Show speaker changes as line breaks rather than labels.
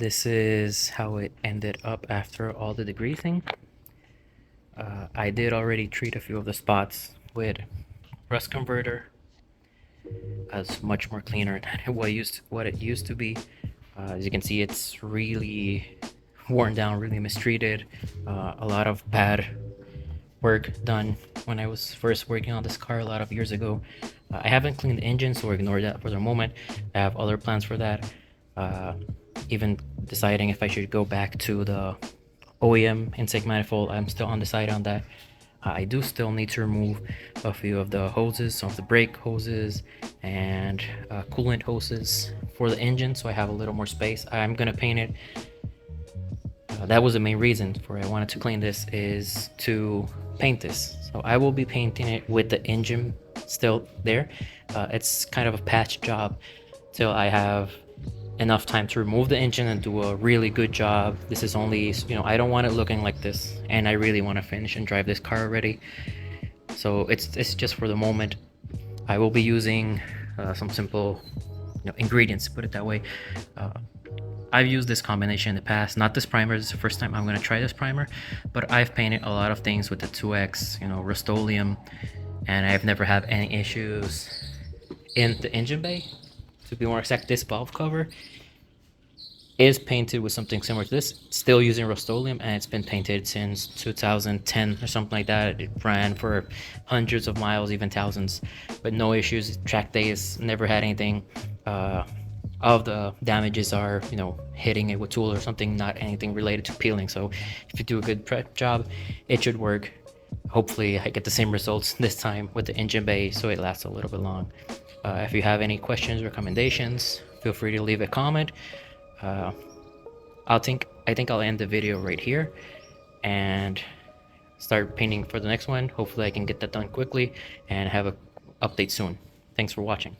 This is how it ended up after all the degreasing. I did already treat a few of the spots with rust converter, as much more cleaner than what it used to be. As you can see, it's really worn down, really mistreated. A lot of bad work done when I was first working on this car a lot of years ago. I haven't cleaned the engine, so ignore that for the moment. I have other plans for that. Even deciding if I should go back to the OEM intake manifold, I'm still undecided on that. I do still need to remove a few of the hoses, some of the brake hoses and coolant hoses for the engine, so I have a little more space. I'm gonna paint it. That was the main reason for I wanted to clean this, is to paint this. So I will be painting it with the engine still there. It's kind of a patch job till I have enough time to remove the engine and do a really good job. This is only, I don't want it looking like this, and I really want to finish and drive this car already. So it's just for the moment. I will be using some simple ingredients, put it that way. I've used this combination in the past, not this primer. This is the first time I'm going to try this primer, but I've painted a lot of things with the 2X, Rust-Oleum, and I've never had any issues in the engine bay. To be more exact, this valve cover is painted with something similar to this, still using Rust-Oleum, and it's been painted since 2010 or something like that. It ran for hundreds of miles, even thousands, but no issues. Track days, never had anything. All of the damages are, hitting it with tool or something, not anything related to peeling. So if you do a good prep job, it should work. Hopefully I get the same results this time with the engine bay, so it lasts a little bit long. If you have any questions, recommendations, feel free to leave a comment. I think I'll end the video right here and start painting for the next one. Hopefully I can get that done quickly and have an update soon. Thanks for watching.